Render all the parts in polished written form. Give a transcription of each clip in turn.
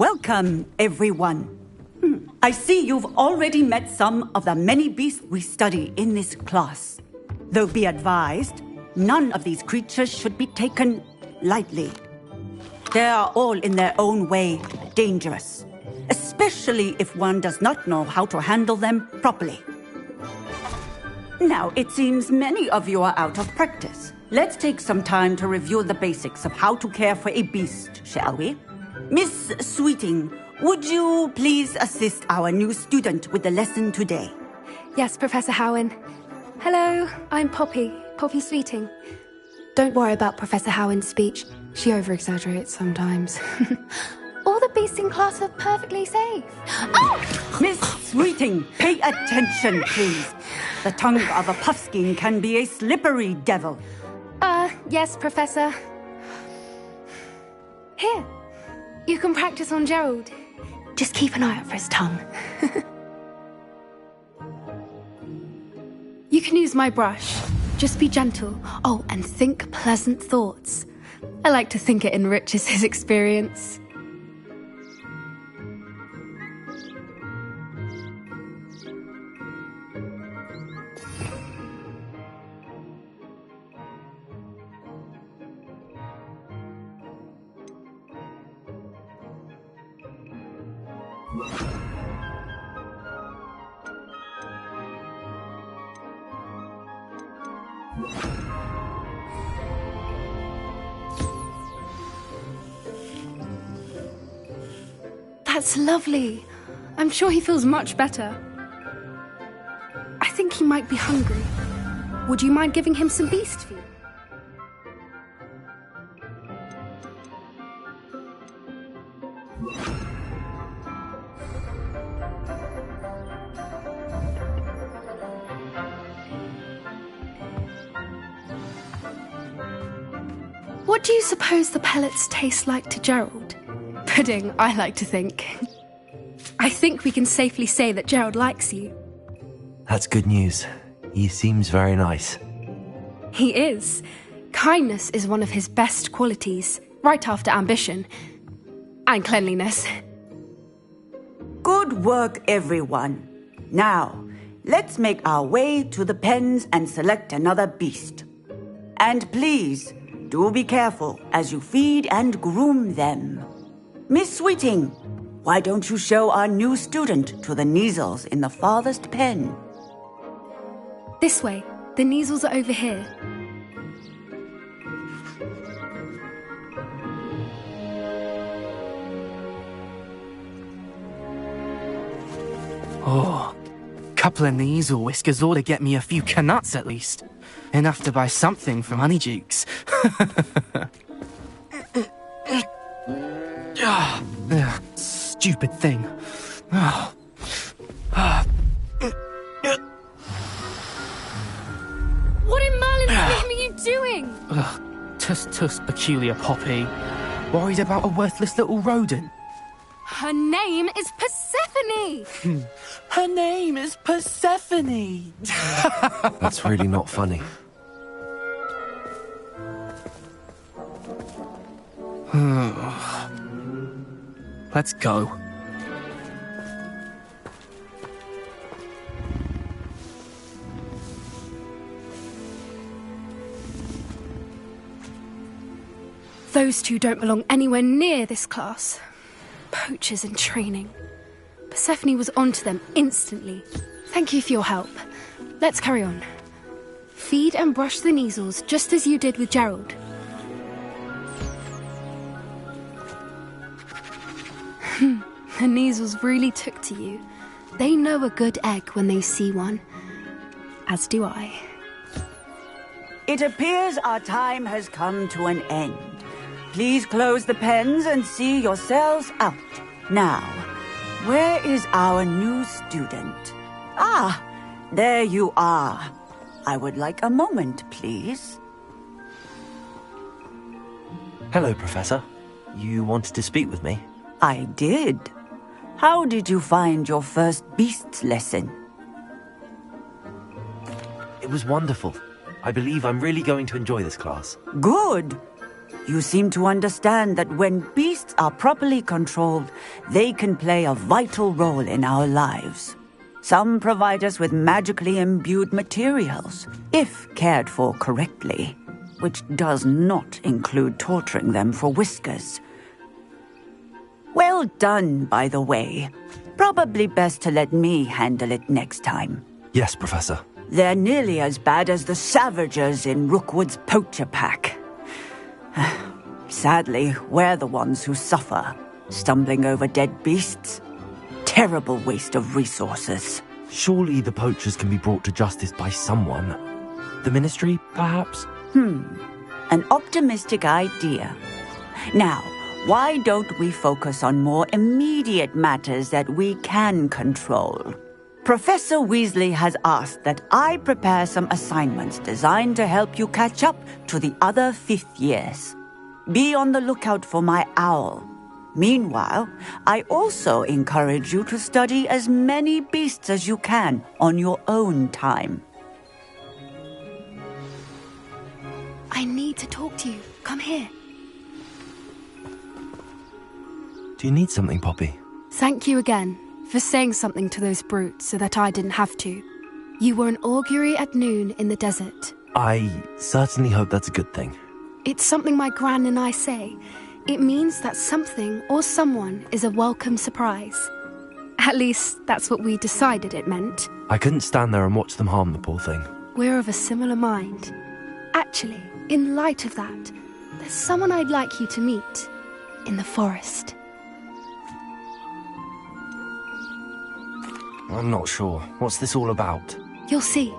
Welcome, everyone. I see you've already met some of the many beasts we study in this class. Though be advised, none of these creatures should be taken lightly. They are all in their own way dangerous, especially if one does not know how to handle them properly. Now, it seems many of you are out of practice. Let's take some time to review the basics of how to care for a beast, shall we? Miss Sweeting, would you please assist our new student with the lesson today? Yes, Professor Howen. Hello, I'm Poppy Sweeting. Don't worry about Professor Howen's speech. She over-exaggerates sometimes. All the beasts in class are perfectly safe. Oh! Miss Sweeting, pay attention, please. The tongue of a puffskein can be a slippery devil. Yes, Professor. Here, you can practice on Gerald. Just keep an eye out for his tongue. You can use my brush. Just be gentle. Oh, and think pleasant thoughts. I like to think it enriches his experience. That's lovely. I'm sure he feels much better. I think he might be hungry. Would you mind giving him some beast food? What do you suppose the pellets taste like to Gerald? Pudding, I like to think. I think we can safely say that Gerald likes you. That's good news. He seems very nice. He is. Kindness is one of his best qualities, right after ambition. And cleanliness. Good work, everyone. Now, let's make our way to the pens and select another beast. And please, do be careful as you feed and groom them. Miss Sweeting, why don't you show our new student to the Neasels in the farthest pen? This way. The Neasels are over here. Oh, couple of Neasel whiskers ought to get me a few canuts at least. Enough to buy something from Honeydukes. Stupid thing. What in Merlin's name are you doing? Tuss, peculiar Poppy. Worried about a worthless little rodent. Her name is Persephone! Her name is Persephone! That's really not funny. Let's go. Those two don't belong anywhere near this class. Poachers in training. Persephone was onto them instantly. Thank you for your help. Let's carry on. Feed and brush the Neasels just as you did with Gerald. The Neasels really took to you. They know a good egg when they see one. As do I. It appears our time has come to an end. Please close the pens and see yourselves out. Now, where is our new student? Ah, there you are. I would like a moment, please. Hello, Professor. You wanted to speak with me? I did. How did you find your first beasts lesson? It was wonderful. I believe I'm really going to enjoy this class. Good. You seem to understand that when beasts are properly controlled, they can play a vital role in our lives. Some provide us with magically imbued materials, if cared for correctly, which does not include torturing them for whiskers. Well done, by the way. Probably best to let me handle it next time. Yes, Professor. They're nearly as bad as the Savagers in Rookwood's poacher pack. Sadly, we're the ones who suffer, stumbling over dead beasts. Terrible waste of resources. Surely the poachers can be brought to justice by someone. The Ministry, perhaps? An optimistic idea. Now, why don't we focus on more immediate matters that we can control? Professor Weasley has asked that I prepare some assignments designed to help you catch up to the other fifth years. Be on the lookout for my owl. Meanwhile, I also encourage you to study as many beasts as you can on your own time. I need to talk to you. Come here. Do you need something, Poppy? Thank you again for saying something to those brutes so that I didn't have to. You were an augury at noon in the desert. I certainly hope that's a good thing. It's something my gran and I say. It means that something or someone is a welcome surprise. At least, that's what we decided it meant. I couldn't stand there and watch them harm the poor thing. We're of a similar mind. Actually, in light of that, there's someone I'd like you to meet in the forest. I'm not sure. What's this all about? You'll see.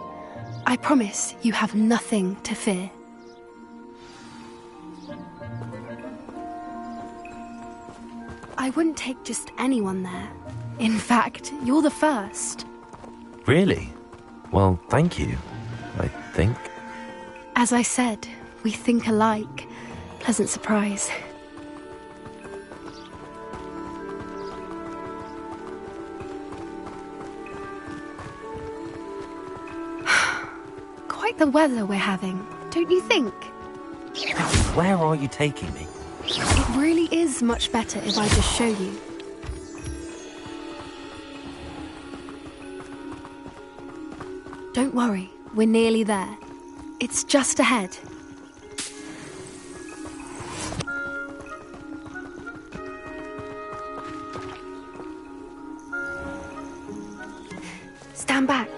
I promise you have nothing to fear. I wouldn't take just anyone there. In fact, you're the first. Really? Well, thank you, I think. As I said, we think alike. Pleasant surprise. Quite the weather we're having, don't you think? Where are you taking me? It really is much better if I just show you. Don't worry, we're nearly there. It's just ahead. Stand back.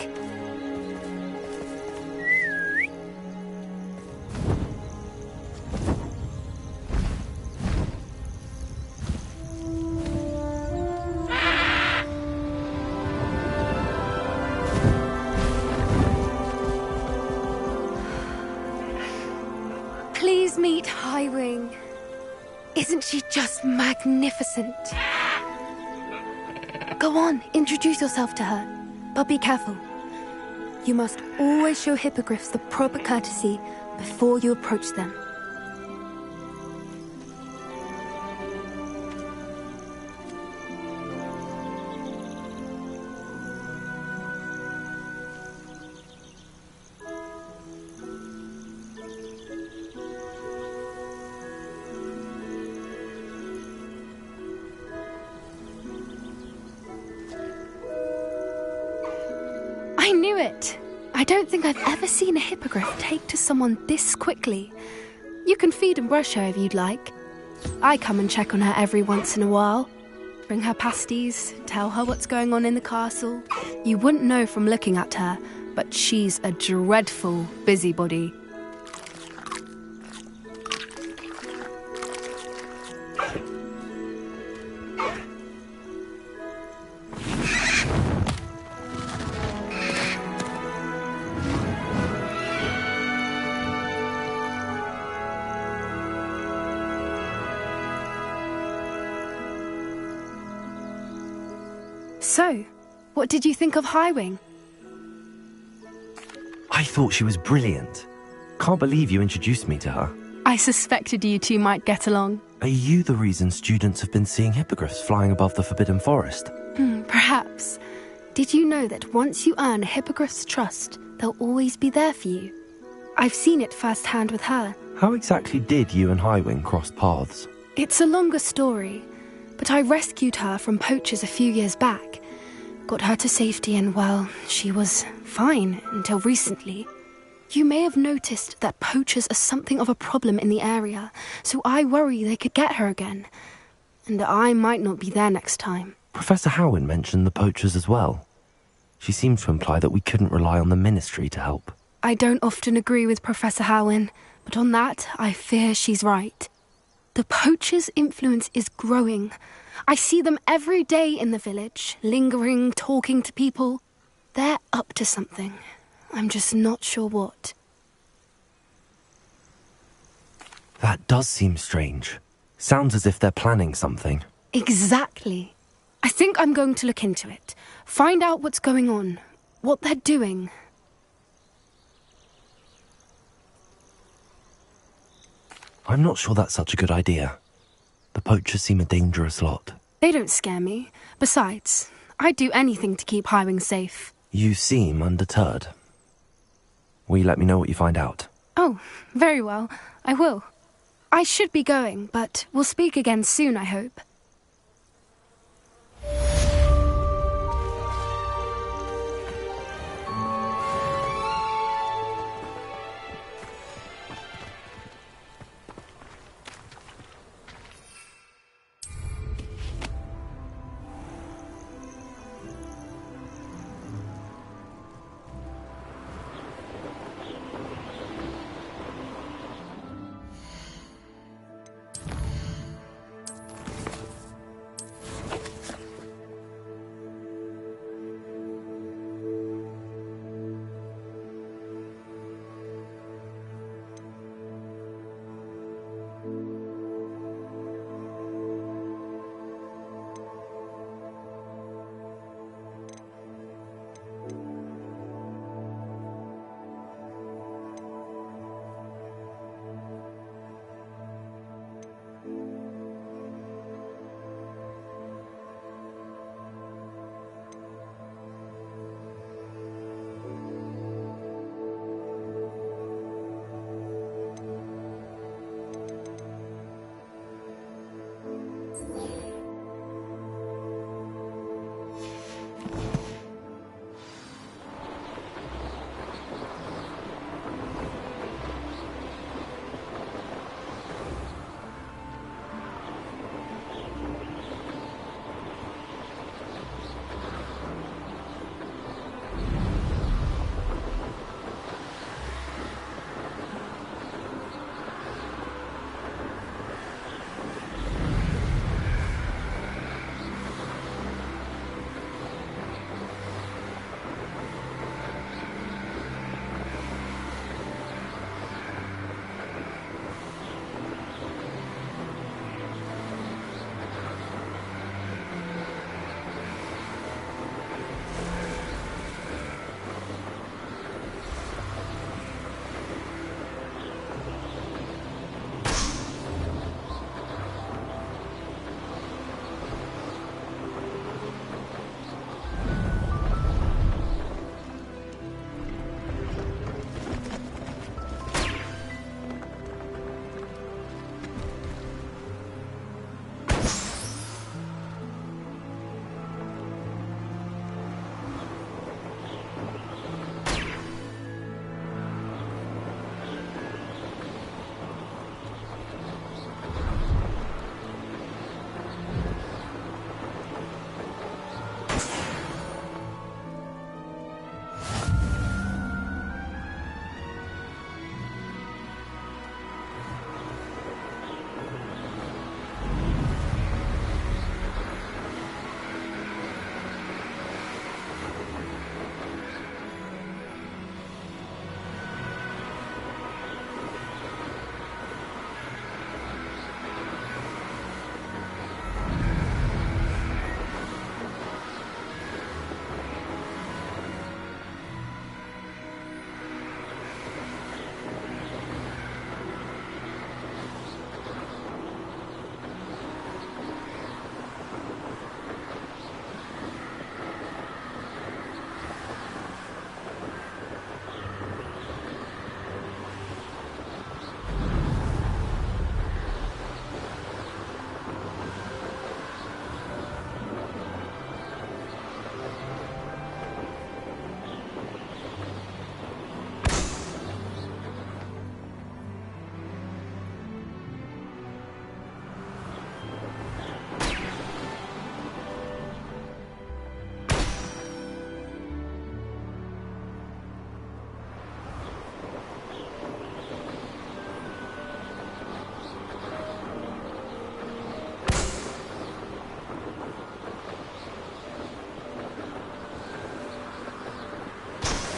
Please meet Highwing. Isn't she just magnificent? Go on, introduce yourself to her. But be careful. You must always show hippogriffs the proper courtesy before you approach them. I knew it! I don't think I've ever seen a hippogriff take to someone this quickly. You can feed and brush her if you'd like. I come and check on her every once in a while. Bring her pasties, tell her what's going on in the castle. You wouldn't know from looking at her, but she's a dreadful busybody. So, what did you think of Highwing? I thought she was brilliant. Can't believe you introduced me to her. I suspected you two might get along. Are you the reason students have been seeing hippogriffs flying above the Forbidden Forest? Perhaps. Did you know that once you earn a hippogriff's trust, they'll always be there for you? I've seen it firsthand with her. How exactly did you and Highwing cross paths? It's a longer story, but I rescued her from poachers a few years back. Got her to safety and, well, she was fine until recently. You may have noticed that poachers are something of a problem in the area, so I worry they could get her again. And I might not be there next time. Professor Howin mentioned the poachers as well. She seemed to imply that we couldn't rely on the Ministry to help. I don't often agree with Professor Howin, but on that, I fear she's right. The poachers' influence is growing. I see them every day in the village, lingering, talking to people. They're up to something. I'm just not sure what. That does seem strange. Sounds as if they're planning something. Exactly. I think I'm going to look into it. Find out what's going on, what they're doing. I'm not sure that's such a good idea. The poachers seem a dangerous lot. They don't scare me. Besides, I'd do anything to keep Highwing safe. You seem undeterred. Will you let me know what you find out? Oh, very well. I will. I should be going, but we'll speak again soon, I hope.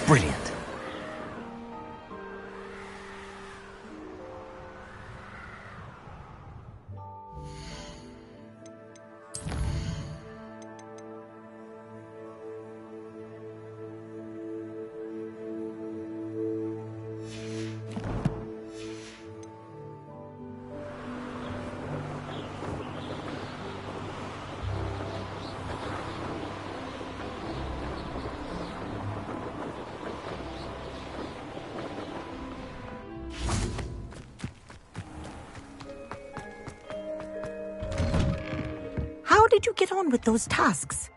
Brilliant. How did you get on with those tasks?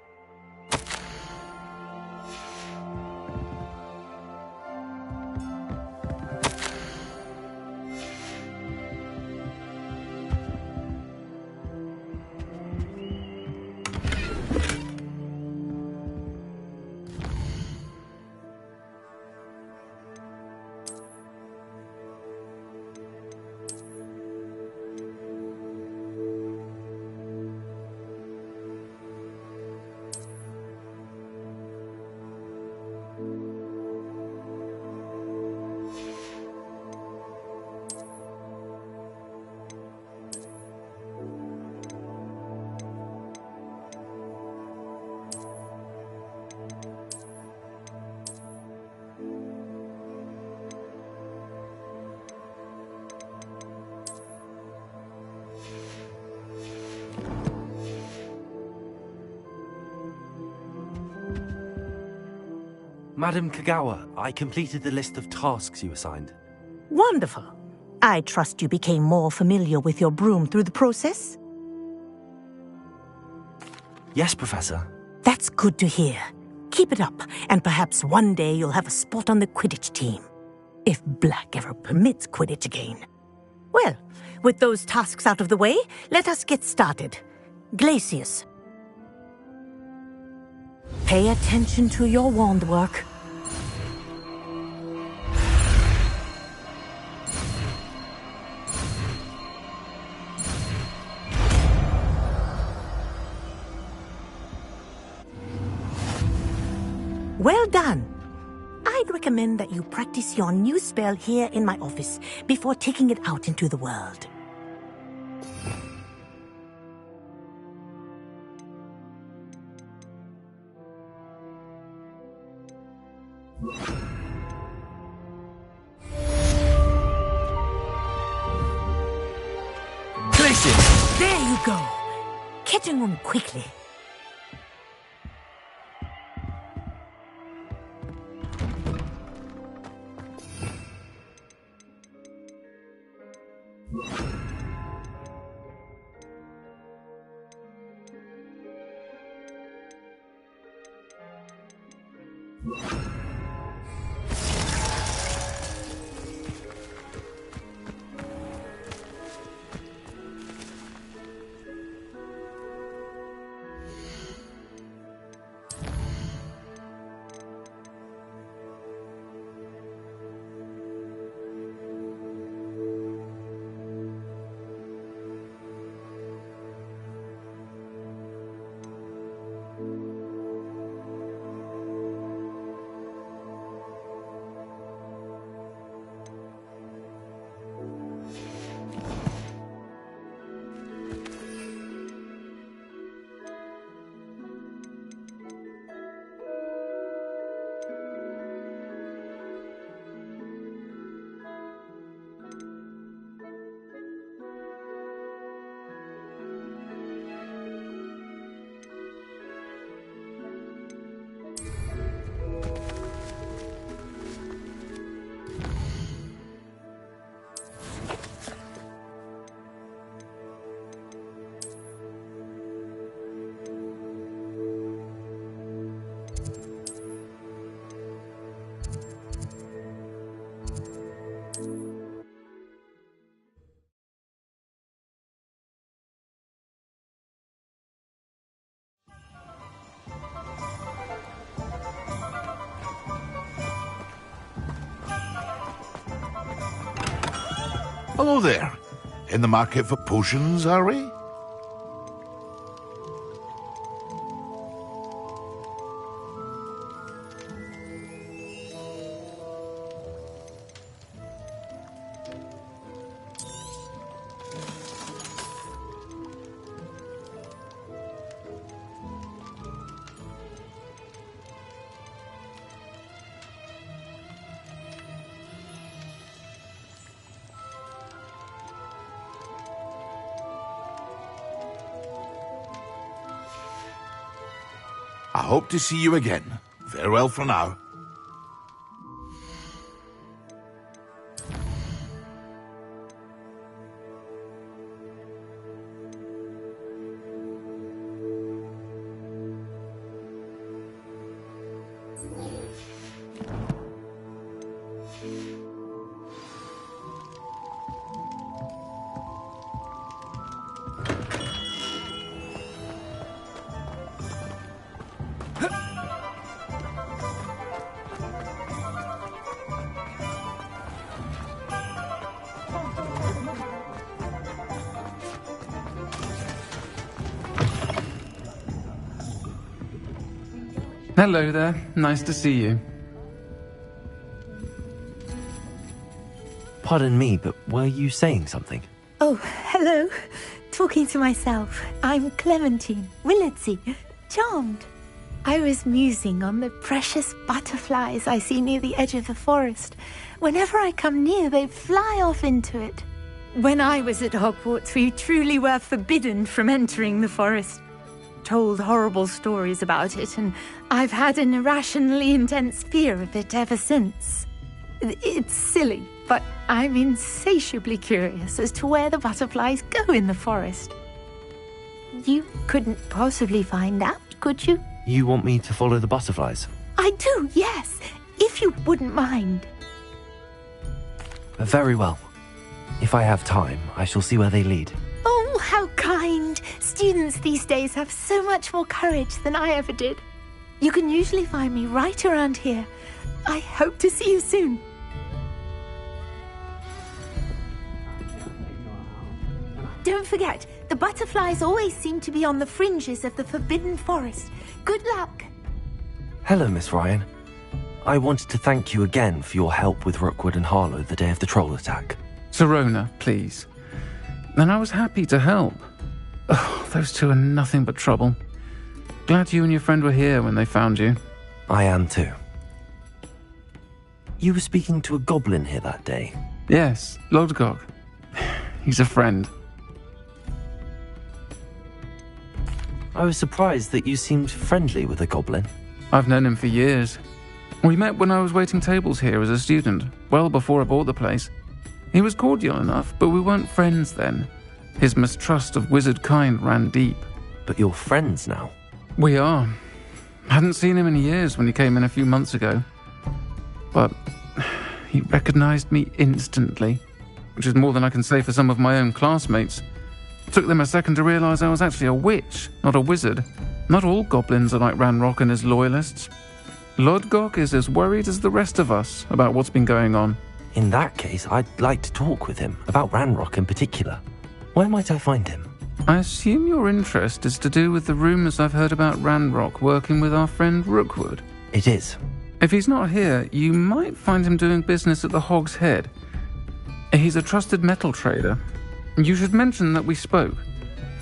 Madam Kagawa, I completed the list of tasks you assigned. Wonderful. I trust you became more familiar with your broom through the process? Yes, Professor. That's good to hear. Keep it up, and perhaps one day you'll have a spot on the Quidditch team. If Black ever permits Quidditch again. Well, with those tasks out of the way, let us get started. Glacius. Pay attention to your wand work. Well done. I'd recommend that you practice your new spell here in my office before taking it out into the world. Glacius! There you go. Catching on quickly. Hello there. In the market for potions, are we? I hope to see you again. Farewell for now. Hello there. Nice to see you. Pardon me, but were you saying something? Oh, hello. Talking to myself. I'm Clementine, Willardsey, charmed. I was musing on the precious butterflies I see near the edge of the forest. Whenever I come near, they fly off into it. When I was at Hogwarts, we truly were forbidden from entering the forest. Told horrible stories about it, and I've had an irrationally intense fear of it ever since. It's silly, but I'm insatiably curious as to where the butterflies go in the forest. You couldn't possibly find out, could you? You want me to follow the butterflies? I do, yes, if you wouldn't mind. Very well. If I have time, I shall see where they lead. Oh, how kind! Students these days have so much more courage than I ever did. You can usually find me right around here. I hope to see you soon. Don't forget, the butterflies always seem to be on the fringes of the Forbidden Forest. Good luck. Hello, Miss Ryan. I wanted to thank you again for your help with Rookwood and Harlow the day of the troll attack. Sirona, please. And I was happy to help. Oh, those two are nothing but trouble. Glad you and your friend were here when they found you. I am too. You were speaking to a goblin here that day? Yes, Lodgok. He's a friend. I was surprised that you seemed friendly with a goblin. I've known him for years. We met when I was waiting tables here as a student, well before I bought the place. He was cordial enough, but we weren't friends then. His mistrust of wizard kind ran deep. But you're friends now? We are. Hadn't seen him in years when he came in a few months ago. But he recognized me instantly, which is more than I can say for some of my own classmates. Took them a second to realize I was actually a witch, not a wizard. Not all goblins are like Ranrock and his loyalists. Lodgok is as worried as the rest of us about what's been going on. In that case, I'd like to talk with him, about Ranrock in particular. Where might I find him? I assume your interest is to do with the rumors I've heard about Ranrock working with our friend Rookwood. It is. If he's not here, you might find him doing business at the Hog's Head. He's a trusted metal trader. You should mention that we spoke.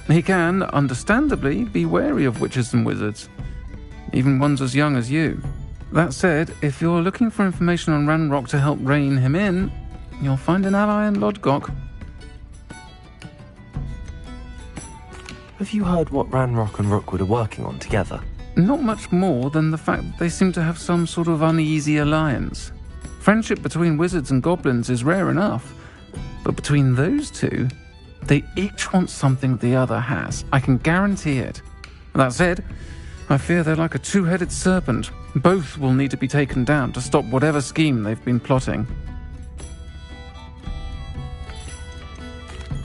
He can, understandably, be wary of witches and wizards, even ones as young as you. That said, if you're looking for information on Ranrock to help rein him in, you'll find an ally in Lodgok. Have you heard what Ranrock and Rookwood are working on together? Not much more than the fact that they seem to have some sort of uneasy alliance. Friendship between wizards and goblins is rare enough, but between those two, they each want something the other has. I can guarantee it. That said, I fear they're like a two-headed serpent. Both will need to be taken down to stop whatever scheme they've been plotting.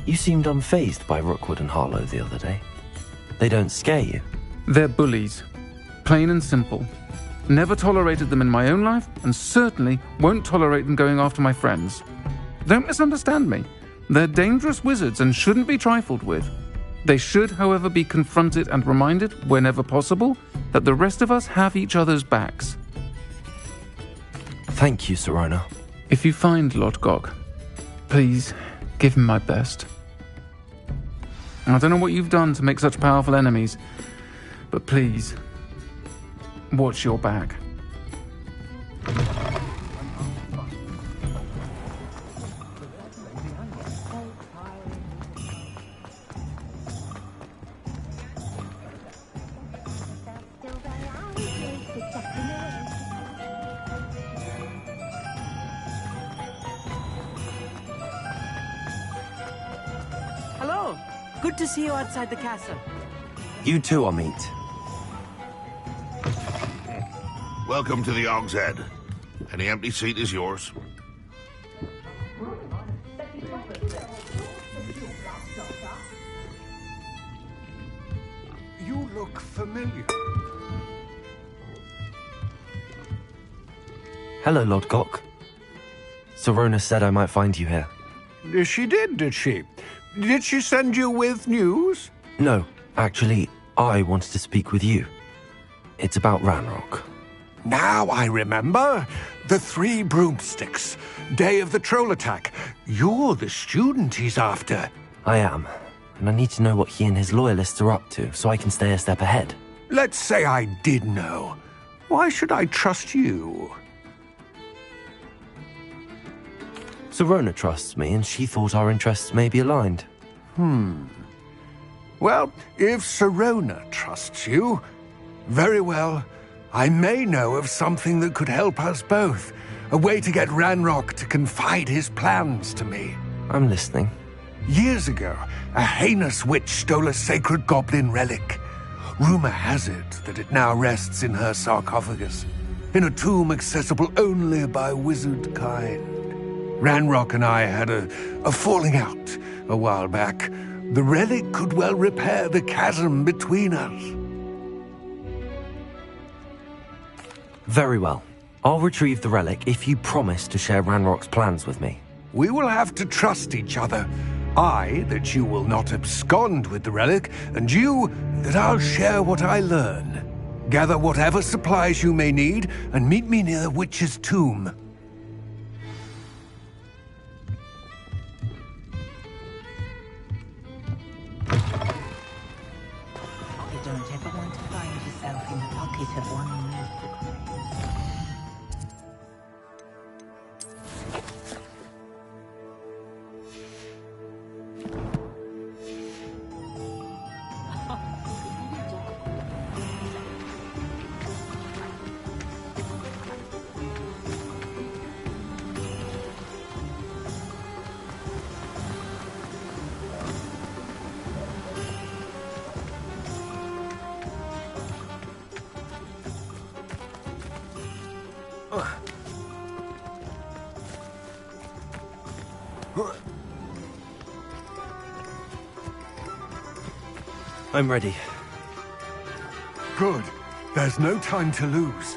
You seemed unfazed by Rookwood and Harlow the other day. They don't scare you? They're bullies. Plain and simple. Never tolerated them in my own life, and certainly won't tolerate them going after my friends. Don't misunderstand me. They're dangerous wizards and shouldn't be trifled with. They should, however, be confronted and reminded, whenever possible, that the rest of us have each other's backs. Thank you, Sirona. If you find Lodgok, please give him my best. I don't know what you've done to make such powerful enemies, but please, watch your back. Good to see you outside the castle. You too, Amit. Welcome to the Og's Head. Any empty seat is yours. You look familiar. Hello, Lord Gok. Sorona said I might find you here. She did she? Did she send you with news? No, actually, I wanted to speak with you. It's about Ranrock. Now I remember. The 3 broomsticks. Day of the troll attack. You're the student he's after. I am, and I need to know what he and his loyalists are up to so I can stay a step ahead. Let's say I did know. Why should I trust you? Sorona trusts me, and she thought our interests may be aligned. Well, if Sorona trusts you, very well. I may know of something that could help us both. A way to get Ranrock to confide his plans to me. I'm listening. Years ago, a heinous witch stole a sacred goblin relic. Rumor has it that it now rests in her sarcophagus, in a tomb accessible only by wizard kind. Ranrock and I had a falling out a while back. The relic could well repair the chasm between us. Very well. I'll retrieve the relic if you promise to share Ranrock's plans with me. We will have to trust each other. I, that you will not abscond with the relic, and you, that I'll share what I learn. Gather whatever supplies you may need, and meet me near the witch's tomb. You don't ever want to find yourself in the pocket of one notebook. I'm ready. Good. There's no time to lose.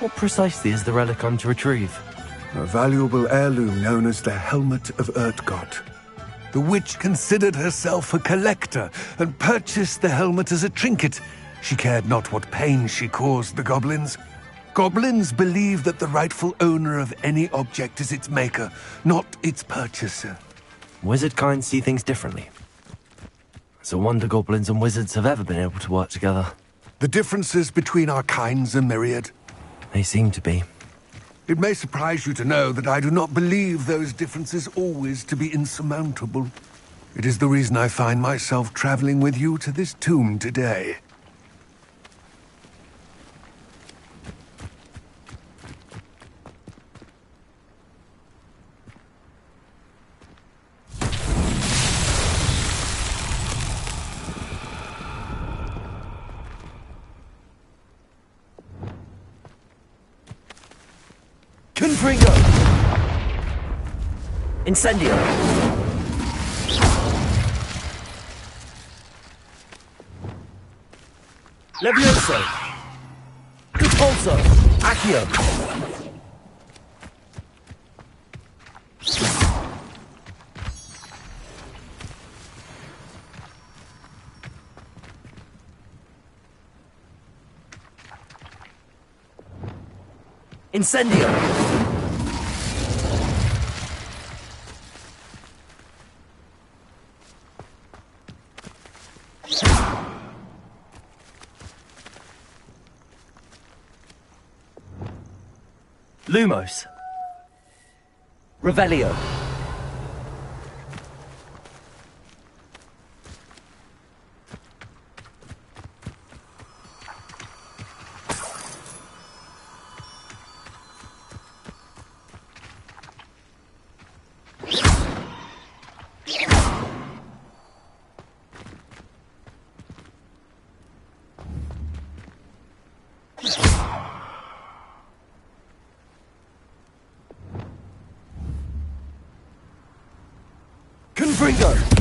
What precisely is the relic I'm to retrieve? A valuable heirloom known as the Helmet of Urtgott. The witch considered herself a collector and purchased the helmet as a trinket. She cared not what pain she caused the goblins. Goblins believe that the rightful owner of any object is its maker, not its purchaser. Wizard kind see things differently. It's a wonder goblins and wizards have ever been able to work together. The differences between our kinds are myriad. They seem to be. It may surprise you to know that I do not believe those differences always to be insurmountable. It is the reason I find myself traveling with you to this tomb today. Confringo! Incendio! Levioso! Repulso! Accio! Incendio! Lumos. Revelio. Fringo!